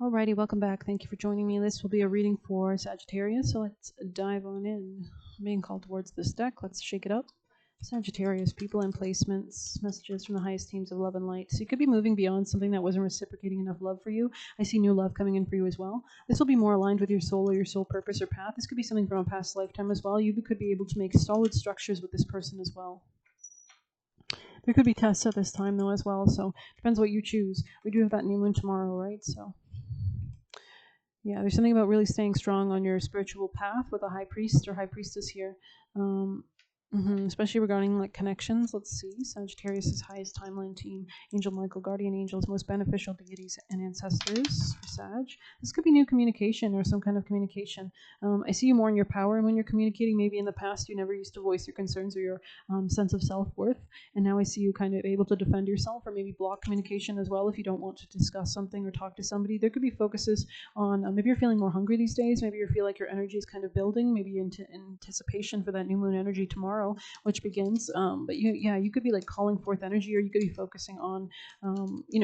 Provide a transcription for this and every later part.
Alrighty, welcome back. Thank you for joining me. This will be a reading for Sagittarius, so let's dive on in. I'm being called towards this deck. Let's shake it up. Sagittarius, people and placements, messages from the highest teams of love and light. So you could be moving beyond something that wasn't reciprocating enough love for you. I see new love coming in for you as well. This will be more aligned with your soul or your soul purpose or path. This could be something from a past lifetime as well. You could be able to make solid structures with this person as well. There could be tests at this time though as well, so depends what you choose. We do have that new moon tomorrow, right? So yeah, there's something about really staying strong on your spiritual path with a high priest or high priestess here. Especially regarding like connections. Let's see. Sagittarius' highest timeline team. Angel Michael, guardian angels, most beneficial deities and ancestors for Sag. This could be new communication or some kind of communication. I see you more in your power when you're communicating. Maybe in the past you never used to voice your concerns or your sense of self-worth. And now I see you kind of able to defend yourself or maybe block communication as well if you don't want to discuss something or talk to somebody. There could be focuses on maybe you're feeling more hungry these days. Maybe you feel like your energy is kind of building. Maybe into anticipation for that new moon energy tomorrow, which begins. But you could be like calling forth energy, or you could be focusing on,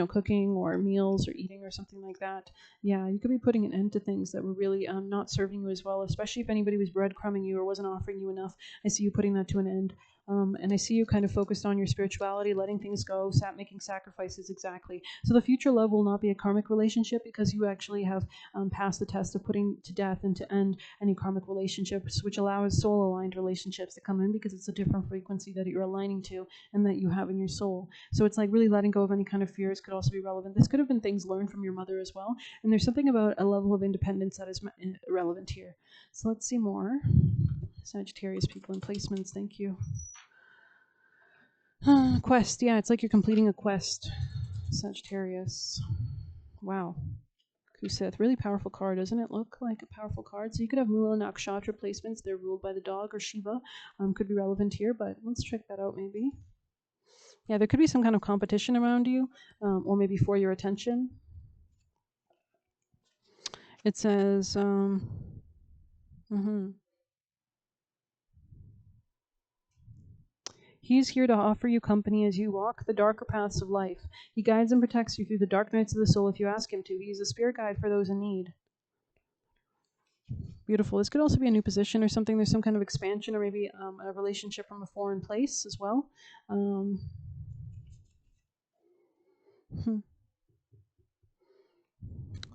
cooking or meals or eating or something like that. Yeah, you could be putting an end to things that were really not serving you as well, especially if anybody was breadcrumbing you or wasn't offering you enough. I see you putting that to an end. And I see you kind of focused on your spirituality, letting things go, making sacrifices, exactly. So the future love will not be a karmic relationship because you actually have passed the test of putting to death and to end any karmic relationships, which allows soul-aligned relationships to come in because it's a different frequency that you're aligning to and that you have in your soul. So it's like really letting go of any kind of fears could also be relevant. This could have been things learned from your mother as well. And there's something about a level of independence that is relevant here. So let's see more. Sagittarius, people and placements, thank you. Quest, yeah, it's like you're completing a quest. Sagittarius. Wow. Kusith, really powerful card. Doesn't it look like a powerful card? So you could have Mula Nakshatra placements. They're ruled by the dog or Shiva. Could be relevant here, but let's check that out maybe. Yeah, there could be some kind of competition around you, or maybe for your attention. It says, He is here to offer you company as you walk the darker paths of life. He guides and protects you through the dark nights of the soul if you ask him to. He is a spirit guide for those in need. Beautiful. This could also be a new position or something. There's some kind of expansion or maybe a relationship from a foreign place as well.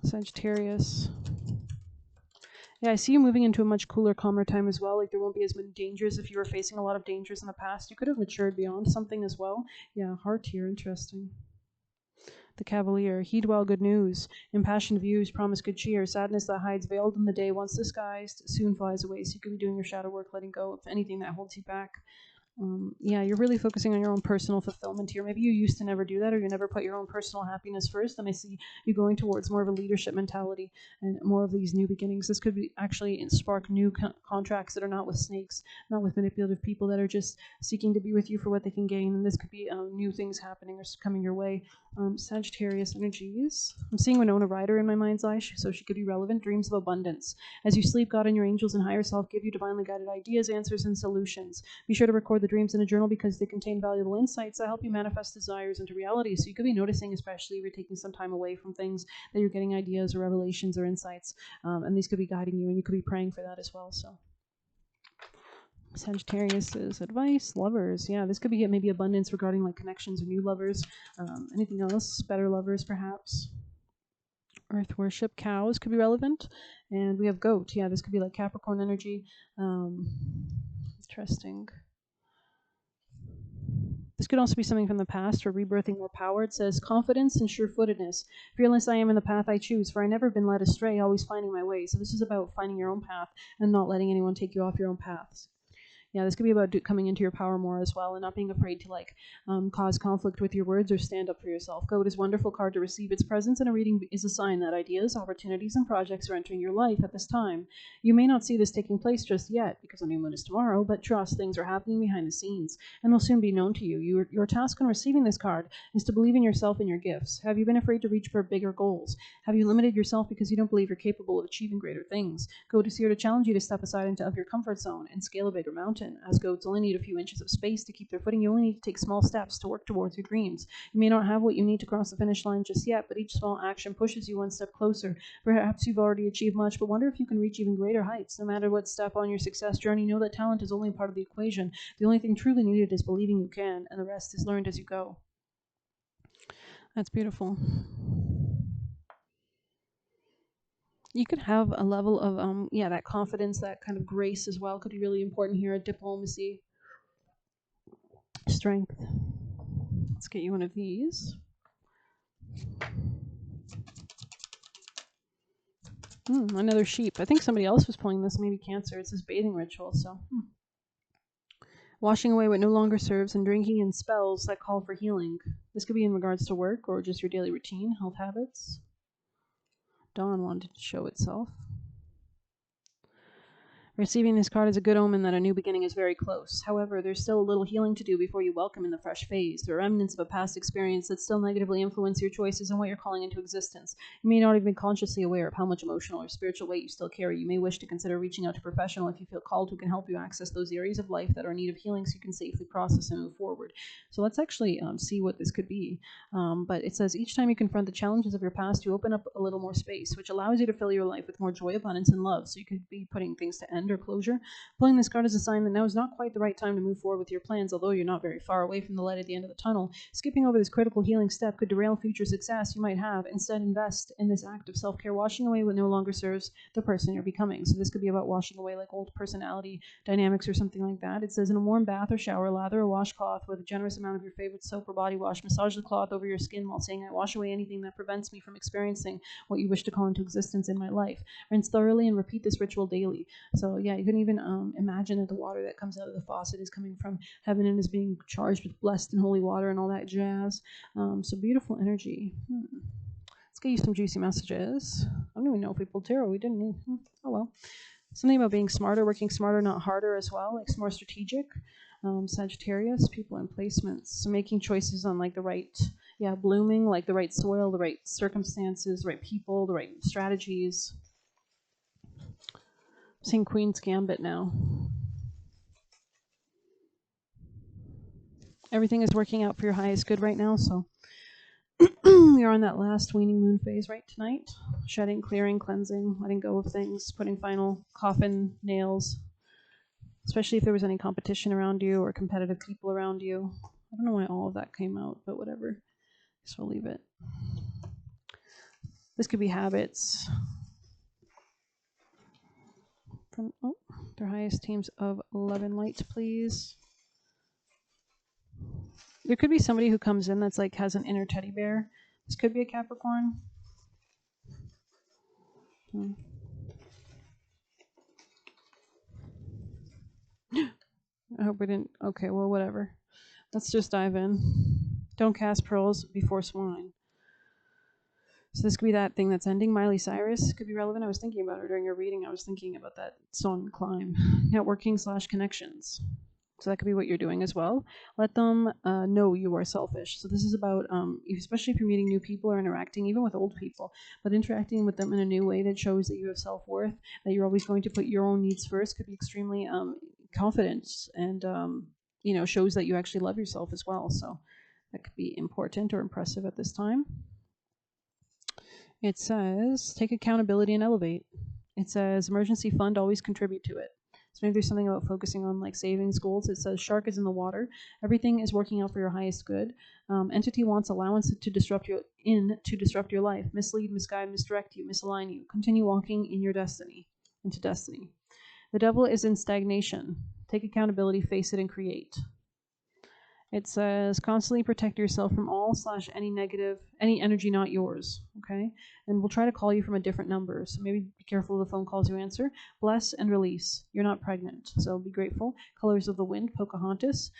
Sagittarius. Yeah, I see you moving into a much cooler, calmer time as well. Like there won't be as many dangers if you were facing a lot of dangers in the past. You could have matured beyond something as well. Yeah, heart here, interesting. The Cavalier, heed well good news, impassioned views promise good cheer, sadness that hides veiled in the day once disguised soon flies away. So you could be doing your shadow work, letting go of anything that holds you back. Yeah, you're really focusing on your own personal fulfillment here. Maybe you used to never do that, or you never put your own personal happiness first, and I see you going towards more of a leadership mentality and more of these new beginnings. This could be actually spark new contracts that are not with snakes, not with manipulative people that are just seeking to be with you for what they can gain, and this could be new things happening or coming your way. Sagittarius energies. I'm seeing Winona Ryder in my mind's eye, so she could be relevant. Dreams of abundance. As you sleep, God and your angels and higher self give you divinely guided ideas, answers, and solutions. Be sure to record the dreams in a journal because they contain valuable insights that help you manifest desires into reality. So you could be noticing, especially if you're taking some time away from things, that you're getting ideas or revelations or insights, and these could be guiding you, and you could be praying for that as well. So Sagittarius's advice, lovers. Yeah, this could be maybe abundance regarding like connections or new lovers. Anything else? Better lovers, perhaps. Earth worship, cows could be relevant. And we have goat. Yeah, this could be like Capricorn energy. Interesting. This could also be something from the past for rebirthing more power. It says, confidence and sure-footedness. Fearless I am in the path I choose, for I never been led astray, always finding my way. So this is about finding your own path and not letting anyone take you off your own paths. Yeah, this could be about coming into your power more as well and not being afraid to cause conflict with your words or stand up for yourself. Goat is a wonderful card to receive. Its presence in a reading is a sign that ideas, opportunities, and projects are entering your life at this time. You may not see this taking place just yet because the new moon is tomorrow, but trust, things are happening behind the scenes and will soon be known to you. Your task on receiving this card is to believe in yourself and your gifts. Have you been afraid to reach for bigger goals? Have you limited yourself because you don't believe you're capable of achieving greater things? Goat is here to challenge you to step aside of your comfort zone and scale a bigger mountain. important, as goats only need a few inches of space to keep their footing. You only need to take small steps to work towards your dreams. You may not have what you need to cross the finish line just yet, but each small action pushes you one step closer. Perhaps you've already achieved much, but wonder if you can reach even greater heights. No matter what step on your success journey, know that talent is only part of the equation. The only thing truly needed is believing you can, and the rest is learned as you go. That's beautiful. You could have a level of that confidence, that kind of grace as well could be really important here. Diplomacy, strength. Let's get you one of these. Another sheep. I think somebody else was pulling this, maybe Cancer. It says bathing ritual, so washing away what no longer serves and drinking in spells that call for healing. This could be in regards to work or just your daily routine, health habits. Dawn wanted to show itself. Receiving this card is a good omen that a new beginning is very close. However, there's still a little healing to do before you welcome in the fresh phase. There are remnants of a past experience that still negatively influence your choices and what you're calling into existence. You may not even be consciously aware of how much emotional or spiritual weight you still carry. You may wish to consider reaching out to a professional if you feel called who can help you access those areas of life that are in need of healing so you can safely process and move forward. So let's actually see what this could be. But it says each time you confront the challenges of your past, you open up a little more space, which allows you to fill your life with more joy, abundance, and love. So you could be putting things to end or closure. Pulling this card is a sign that now is not quite the right time to move forward with your plans, although you're not very far away from the light at the end of the tunnel. Skipping over this critical healing step could derail future success you might have. Instead, invest in this act of self-care, washing away what no longer serves the person you're becoming. So this could be about washing away like old personality dynamics or something like that. It says in a warm bath or shower, lather a washcloth with a generous amount of your favorite soap or body wash. Massage the cloth over your skin while saying, I wash away anything that prevents me from experiencing what you wish to call into existence in my life. Rinse thoroughly and repeat this ritual daily. So yeah, you can even imagine that the water that comes out of the faucet is coming from heaven and is being charged with blessed and holy water and all that jazz. So beautiful energy. Let's get you some juicy messages. I don't even know if we pulled tarot. We didn't need. Oh well. Something about being smarter, working smarter, not harder as well. Like more strategic. Sagittarius, people and placements. So making choices on like the right, blooming, like the right soil, the right circumstances, the right people, the right strategies. Seeing Queen's Gambit now. Everything is working out for your highest good right now, so you're on that last waning moon phase right tonight. Shedding, clearing, cleansing, letting go of things, putting final coffin nails, especially if there was any competition around you or competitive people around you. I don't know why all of that came out, but whatever. Just we'll leave it. This could be habits. From their highest teams of love and light, please. There could be somebody who comes in that's like has an inner teddy bear. This could be a Capricorn. I hope we didn't. Okay, well, whatever. Let's just dive in. Don't cast pearls before swine. So this could be that thing that's ending. Miley Cyrus could be relevant. I was thinking about her during your reading. I was thinking about that song, Climb. Networking/connections. So that could be what you're doing as well. Let them know you are selfish. So this is about, especially if you're meeting new people or interacting, even with old people, but interacting with them in a new way that shows that you have self-worth, that you're always going to put your own needs first, could be extremely confident and, shows that you actually love yourself as well. So that could be important or impressive at this time. It says, take accountability and elevate. It says, emergency fund, always contribute to it. So maybe there's something about focusing on like savings goals. It says shark is in the water. Everything is working out for your highest good. Entity wants allowance to disrupt your life, mislead, misguide, misdirect you, misalign you. Continue walking in your destiny, into destiny. The devil is in stagnation. Take accountability, face it, and create. It says constantly protect yourself from any energy not yours, okay? And we'll try to call you from a different number, so maybe be careful of the phone calls you answer. Bless and release. You're not pregnant, so be grateful. Colors of the Wind, Pocahontas.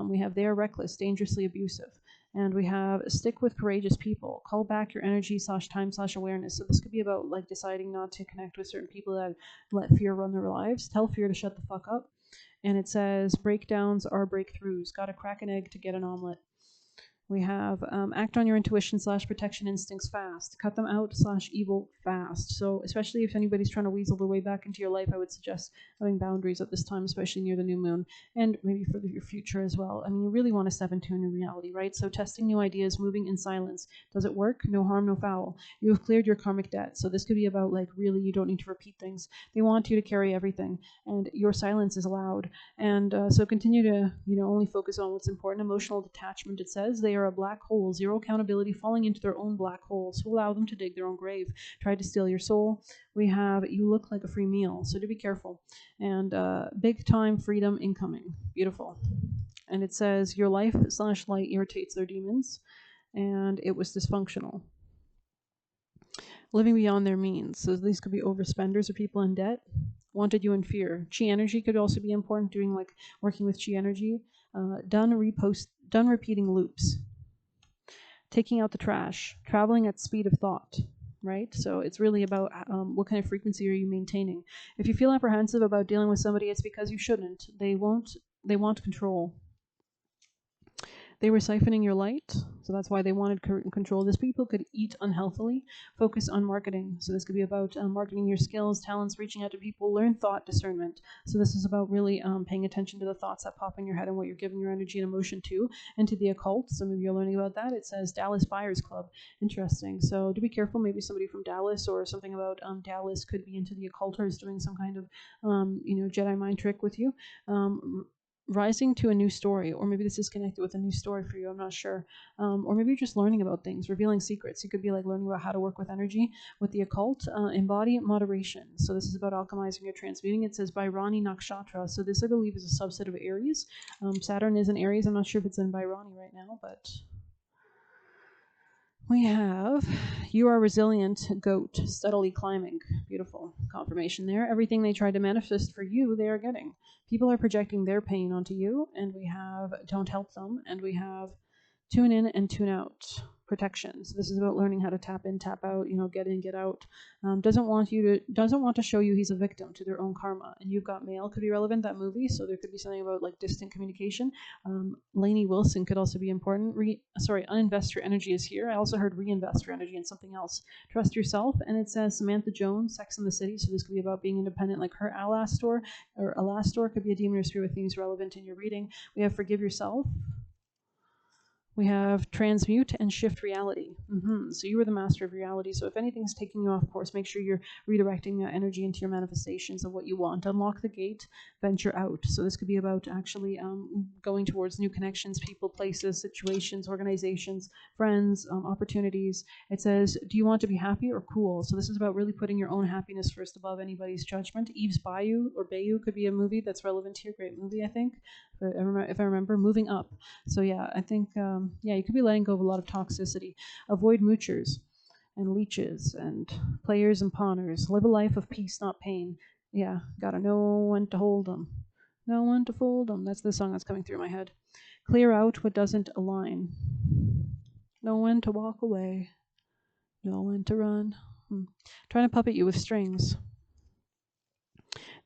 We have they are reckless, dangerously abusive. And we have stick with courageous people. Call back your energy/time/awareness. So this could be about like deciding not to connect with certain people that let fear run their lives. Tell fear to shut the fuck up. And it says breakdowns are breakthroughs. Gotta crack an egg to get an omelet. We have act on your intuition / protection instincts fast. Cut them out / evil fast. So especially if anybody's trying to weasel their way back into your life, I would suggest having boundaries at this time, especially near the new moon, and maybe for your future as well. I mean, you really want to step into a new reality, right? So testing new ideas, moving in silence. Does it work? No harm, no foul. You have cleared your karmic debt. So this could be about like really you don't need to repeat things. They want you to carry everything, and your silence is allowed. And so continue to only focus on what's important. Emotional detachment, it says they are a black hole, zero accountability, falling into their own black hole. So allow them to dig their own grave. Try to steal your soul. We have you look like a free meal, so do be careful. And big time freedom incoming. Beautiful. And it says your life / light irritates their demons, and it was dysfunctional. Living beyond their means. So these could be overspenders or people in debt. Wanted you in fear. Chi energy could also be important, doing like working with chi energy. Done repeating loops. Taking out the trash. Traveling at speed of thought. Right? So it's really about what kind of frequency are you maintaining. If you feel apprehensive about dealing with somebody, it's because you shouldn't. They want control. They were siphoning your light, so that's why they wanted control. These people could eat unhealthily, focus on marketing. So this could be about marketing your skills, talents, reaching out to people, learn thought discernment. So this is about really paying attention to the thoughts that pop in your head and what you're giving your energy and emotion to, and to the occult. So maybe you're learning about that. It says Dallas Buyers Club. Interesting. So do be careful. Maybe somebody from Dallas or something about Dallas could be into the occult or is doing some kind of Jedi mind trick with you. Rising to a new story, or maybe this is connected with a new story for you, I'm not sure. Or maybe you're just learning about things, revealing secrets. You could be like learning about how to work with energy, with the occult. Embody moderation. So this is about alchemizing or transmuting. It says Bhairani Nakshatra. So this, I believe, is a subset of Aries. Saturn is in Aries. I'm not sure if it's in Bhairani right now, but we have you are resilient goat, steadily climbing. Beautiful confirmation there. Everything they tried to manifest for you, they are getting. People are projecting their pain onto you, and we have don't help them, and we have tune in and tune out. Protection. So this is about learning how to tap in, tap out, get in, get out. Doesn't want to show you he's a victim to their own karma. And You've Got Mail could be relevant, that movie. So there could be something about like distant communication. Lainey Wilson could also be important. Uninvest your energy is here. I also heard reinvest your energy in something else. Trust yourself. And it says Samantha Jones, Sex and the City. So this could be about being independent, like her Alastor could be a demon or spirit themes relevant in your reading. We have forgive yourself. We have transmute and shift reality. So you are the master of reality. So if anything's taking you off course, make sure you're redirecting that energy into your manifestations of what you want. Unlock the gate, venture out. So this could be about actually going towards new connections, people, places, situations, organizations, friends, opportunities. It says, do you want to be happy or cool? So this is about really putting your own happiness first above anybody's judgment. Eve's Bayou could be a movie that's relevant here. Great movie, I think. If I remember, moving up. So yeah, I think you could be letting go of a lot of toxicity. Avoid moochers and leeches and players and pawners. Live a life of peace, not pain. Yeah, gotta know when to hold them. Know when to fold them. That's the song that's coming through my head. Clear out what doesn't align. Know when to walk away. Know when to run. Trying to puppet you with strings.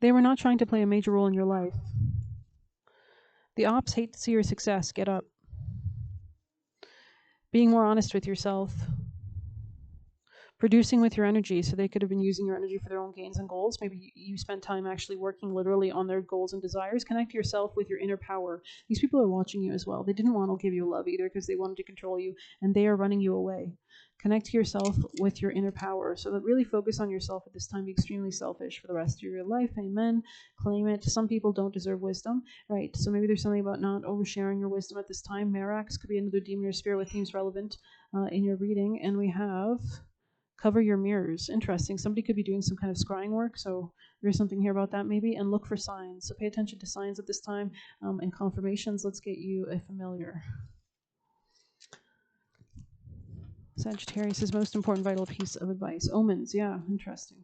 They were not trying to play a major role in your life. The ops hate to see your success. Get up. Being more honest with yourself. Producing with your energy. So they could have been using your energy for their own gains and goals. Maybe you spent time actually working literally on their goals and desires. Connect yourself with your inner power. These people are watching you as well. They didn't want to give you love either because they wanted to control you, and they are running you away. Connect yourself with your inner power. So that really focus on yourself at this time. Be extremely selfish for the rest of your life. Amen. Claim it. Some people don't deserve wisdom, right? So maybe there's something about not oversharing your wisdom at this time. Marax could be another demon or spirit with themes relevant in your reading. And we have cover your mirrors. Interesting. Somebody could be doing some kind of scrying work. So there's something here about that maybe. And look for signs. So pay attention to signs at this time and confirmations. Let's get you a familiar. Sagittarius' most important vital piece of advice. Omens, yeah, interesting.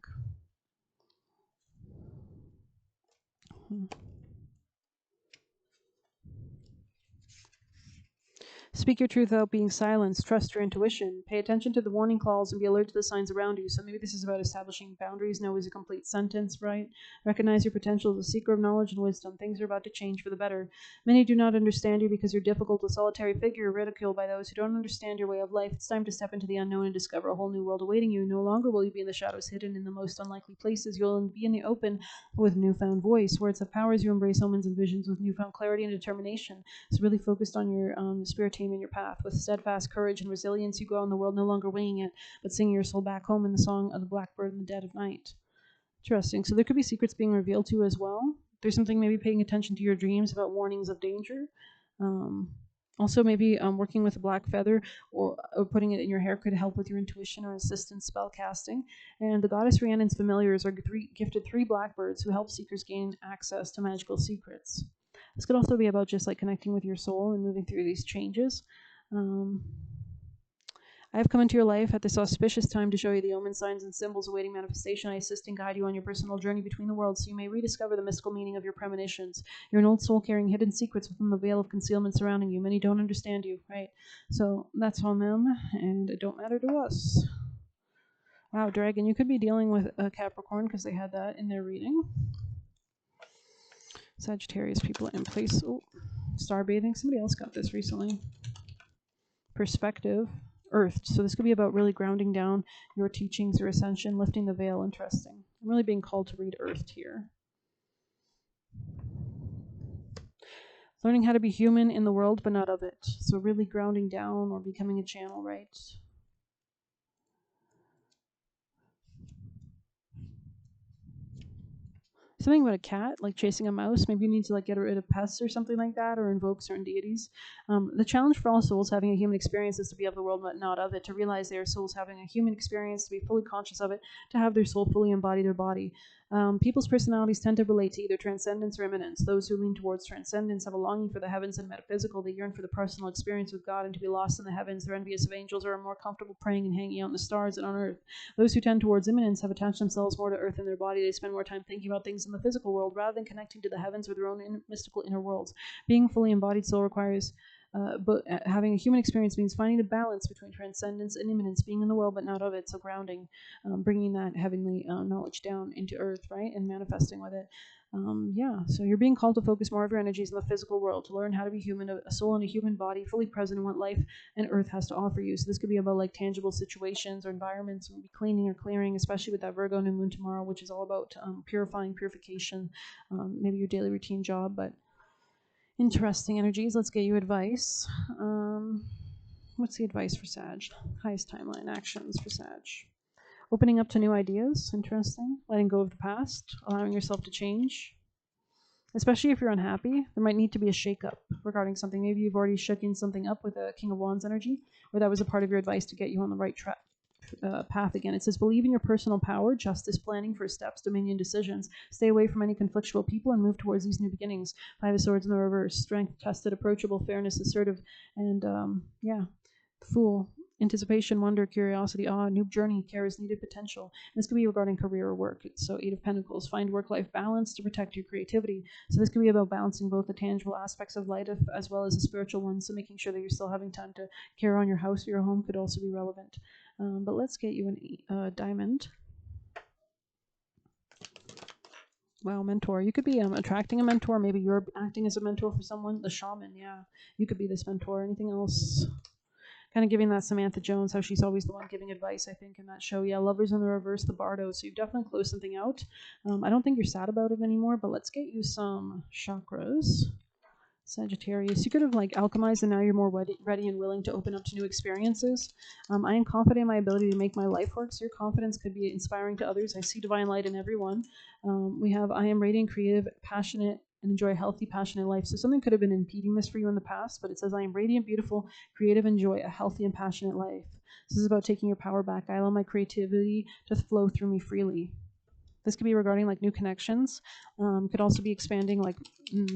Speak your truth without being silenced. Trust your intuition. Pay attention to the warning calls and be alert to the signs around you. So maybe this is about establishing boundaries. No is a complete sentence, right? Recognize your potential as a seeker of knowledge and wisdom. Things are about to change for the better. Many do not understand you because you're difficult, a solitary figure, ridiculed by those who don't understand your way of life. It's time to step into the unknown and discover a whole new world awaiting you. No longer will you be in the shadows, hidden in the most unlikely places. You'll be in the open with newfound voice. Words have power as you embrace omens and visions with newfound clarity and determination. So really focused on your spirit team and your path. With steadfast courage and resilience, you go out in the world no longer winging it, but singing your soul back home in the song of the blackbird in the dead of night. Interesting. So there could be secrets being revealed to you as well. There's something maybe paying attention to your dreams about warnings of danger. Also, maybe working with a black feather or putting it in your hair could help with your intuition or assistance spell casting. And the goddess Rhiannon's familiars are gifted 3 blackbirds who help seekers gain access to magical secrets. This could also be about just like connecting with your soul and moving through these changes. I have come into your life at this auspicious time to show you the omen signs and symbols awaiting manifestation. I assist and guide you on your personal journey between the worlds so you may rediscover the mystical meaning of your premonitions. You're an old soul carrying hidden secrets within the veil of concealment surrounding you. Many don't understand you, right? So that's on them, and it don't matter to us. Wow, Dragon, you could be dealing with a Capricorn because they had that in their reading. Sagittarius people in place. Oh, star bathing. Somebody else got this recently. Perspective. Earth. So this could be about really grounding down your teachings, your ascension, lifting the veil. Interesting. I'm really being called to read Earth here. Learning how to be human in the world, but not of it. So really grounding down or becoming a channel, right? Something about a cat, like chasing a mouse. Maybe you need to like get rid of pests or something like that, or invoke certain deities. The challenge for all souls having a human experience is to be of the world but not of it, to realize they are souls having a human experience, to be fully conscious of it, to have their soul fully embody their body. People's personalities tend to relate to either transcendence or immanence. Those who lean towards transcendence have a longing for the heavens and metaphysical. They yearn for the personal experience with God and to be lost in the heavens. They're envious of angels or are more comfortable praying and hanging out in the stars than on earth. Those who tend towards immanence have attached themselves more to earth and their body. They spend more time thinking about things in the physical world rather than connecting to the heavens or their own mystical inner worlds. Being fully embodied soul requires but having a human experience means finding the balance between transcendence and immanence, being in the world but not of it, so grounding, bringing that heavenly knowledge down into earth, right, and manifesting with it. So you're being called to focus more of your energies in the physical world, to learn how to be human, a soul in a human body, fully present in what life and earth has to offer you. So this could be about like tangible situations or environments, maybe cleaning or clearing, especially with that Virgo new moon tomorrow, which is all about purification, maybe your daily routine job, but interesting energies. Let's get you advice. What's the advice for Sag? Highest timeline actions for Sag. Opening up to new ideas. Interesting. Letting go of the past. Allowing yourself to change. Especially if you're unhappy, there might need to be a shakeup regarding something. Maybe you've already shaken something up with a King of Wands energy, or that was a part of your advice to get you on the right track. Path again. It says, believe in your personal power, justice, planning, first steps, dominion, decisions. Stay away from any conflictual people and move towards these new beginnings. 5 of Swords in the reverse. Strength, tested, approachable, fairness, assertive, and Fool. Anticipation, wonder, curiosity, awe, new journey, care is needed, potential. And this could be regarding career or work. So 8 of Pentacles. Find work-life balance to protect your creativity. So this could be about balancing both the tangible aspects of life as well as the spiritual ones. So making sure that you're still having time to care on your house or your home could also be relevant. But let's get you a diamond. Wow, mentor. You could be attracting a mentor. Maybe you're acting as a mentor for someone. The shaman, yeah. You could be this mentor. Anything else? Kind of giving that Samantha Jones, how she's always the one giving advice, I think, in that show. Yeah, Lovers in the Reverse, the Bardo. So you've definitely closed something out. I don't think you're sad about it anymore, but let's get you some chakras. Sagittarius, you could have like alchemized and now you're more ready and willing to open up to new experiences. I am confident in my ability to make my life work, so your confidence could be inspiring to others. I see divine light in everyone. We have I am radiant, creative, passionate, and enjoy a healthy, passionate life. So something could have been impeding this for you in the past, but it says I am radiant, beautiful, creative, enjoy a healthy and passionate life. This is about taking your power back. I allow my creativity to flow through me freely. This could be regarding like new connections. Could also be expanding like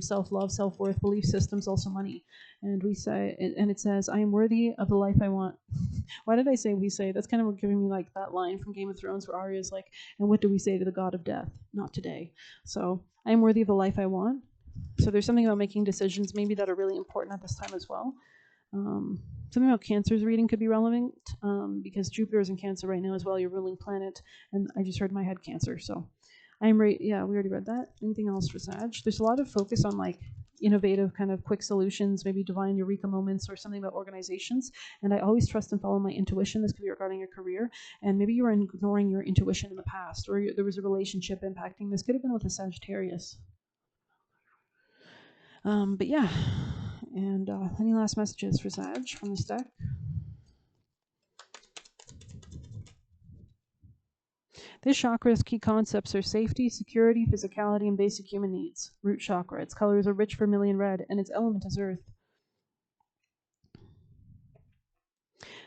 self-love, self-worth, belief systems, also money. And we say, and it says, I am worthy of the life I want. Why did I say we say? That's kind of giving me like that line from Game of Thrones where Arya's like, and what do we say to the god of death? Not today. So I am worthy of the life I want. So there's something about making decisions maybe that are really important at this time as well. Something about Cancer's reading could be relevant because Jupiter is in Cancer right now as well, your ruling planet. And I just heard in my head Cancer, so I'm right. Yeah, we already read that. Anything else for Sag? There's a lot of focus on like innovative kind of quick solutions, maybe divine eureka moments or something about organizations. And I always trust and follow my intuition. This could be regarding your career. And maybe you were ignoring your intuition in the past, or there was a relationship impacting. This could have been with a Sagittarius. But yeah. And any last messages for Sag from this deck? This chakra's key concepts are safety, security, physicality, and basic human needs. Root chakra. Its colors are rich vermilion red, and its element is earth.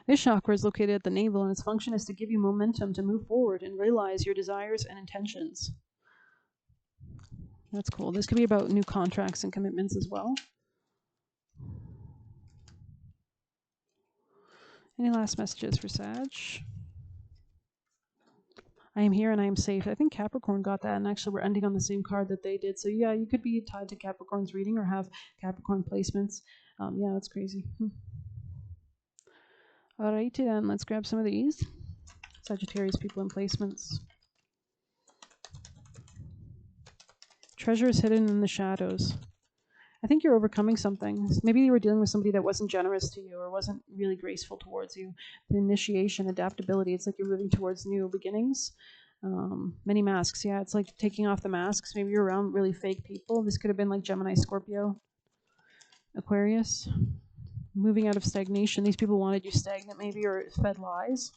This chakra is located at the navel, and its function is to give you momentum to move forward and realize your desires and intentions. That's cool. This could be about new contracts and commitments as well. Any last messages for Sag? I am here and I am safe. I think Capricorn got that, and actually we're ending on the same card that they did. So yeah, you could be tied to Capricorn's reading or have Capricorn placements. Yeah, that's crazy. Alrighty then, let's grab some of these. Sagittarius people in placements. Treasure is hidden in the shadows. I think you're overcoming something. Maybe you were dealing with somebody that wasn't generous to you or wasn't really graceful towards you. The initiation, adaptability, it's like you're moving towards new beginnings. Many masks, yeah, it's like taking off the masks. Maybe you're around really fake people. This could have been like Gemini, Scorpio, Aquarius. Moving out of stagnation. These people wanted you stagnant maybe, or fed lies.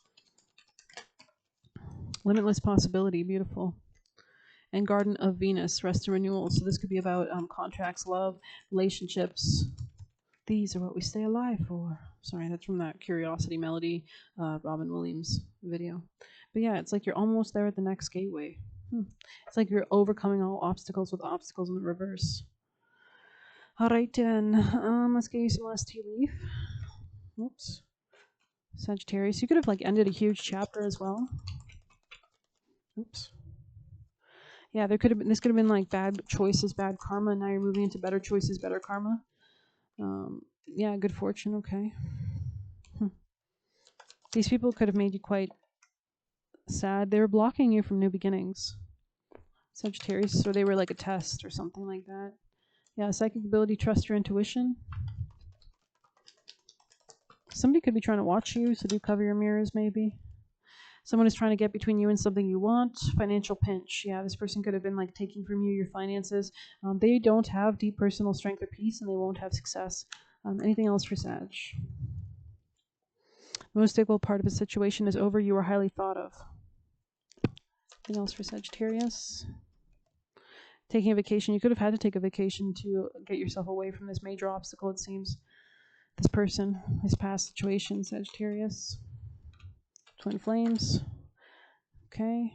Limitless possibility, beautiful. And Garden of Venus, rest and renewal. So this could be about contracts, love, relationships. These are what we stay alive for. Sorry, that's from that Curiosity Melody, Robin Williams video. But yeah, it's like you're almost there at the next gateway. It's like you're overcoming all obstacles with obstacles in the reverse. All right, then. Let's get you some last tea leaf. Oops. Sagittarius. You could have like ended a huge chapter as well. Oops. Yeah, there could have been. This could have been like bad choices, bad karma. Now you're moving into better choices, better karma. Yeah, good fortune. Okay. These people could have made you quite sad. They were blocking you from new beginnings. Sagittarius, or they were like a test or something like that. Yeah, psychic ability, trust your intuition. Somebody could be trying to watch you, so do cover your mirrors maybe. Someone is trying to get between you and something you want. Financial pinch. Yeah, this person could have been like taking from you your finances. They don't have deep personal strength or peace, and they won't have success. Anything else for Sag? The most difficult part of a situation is over. You are highly thought of. Anything else for Sagittarius? Taking a vacation. You could have had to take a vacation to get yourself away from this major obstacle, it seems. This person, this past situation, Sagittarius. Twin flames. Okay.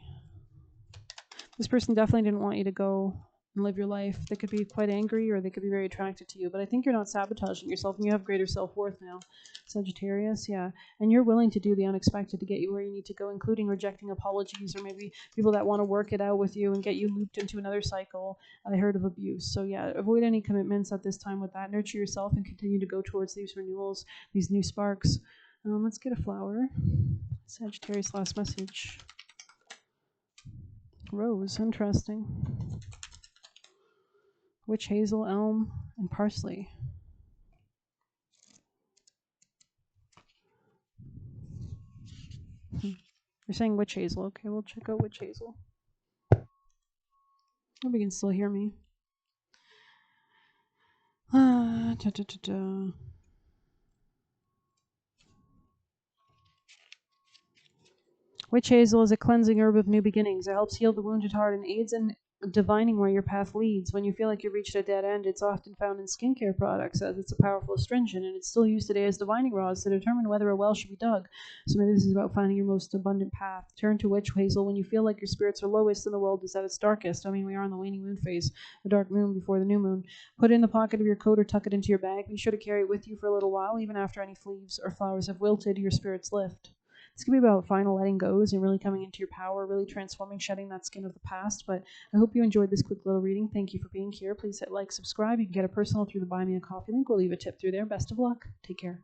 This person definitely didn't want you to go and live your life. They could be quite angry, or they could be very attracted to you. But I think you're not sabotaging yourself, and you have greater self-worth now, Sagittarius. Yeah. And you're willing to do the unexpected to get you where you need to go, including rejecting apologies, or maybe people that want to work it out with you and get you looped into another cycle, I heard, of abuse. So yeah, avoid any commitments at this time with that. Nurture yourself and continue to go towards these renewals, these new sparks. Let's get a flower. Sagittarius, last message. Rose, interesting. Witch hazel, elm, and parsley. You're saying witch hazel. Okay, we'll check out witch hazel. Hope you can still hear me. Witch hazel is a cleansing herb of new beginnings. It helps heal the wounded heart and aids in divining where your path leads. When you feel like you've reached a dead end, it's often found in skincare products, as it's a powerful astringent, and it's still used today as divining rods to determine whether a well should be dug. So maybe this is about finding your most abundant path. Turn to witch hazel when you feel like your spirits are lowest and the world is at its darkest. I mean, we are in the waning moon phase, the dark moon before the new moon. Put it in the pocket of your coat or tuck it into your bag. Be sure to carry it with you for a little while. Even after any leaves or flowers have wilted, your spirits lift. It's going to be about final letting goes and really coming into your power, really transforming, shedding that skin of the past. But I hope you enjoyed this quick little reading. Thank you for being here. Please hit like, subscribe. You can get a personal through the Buy Me a Coffee link. We'll leave a tip through there. Best of luck. Take care.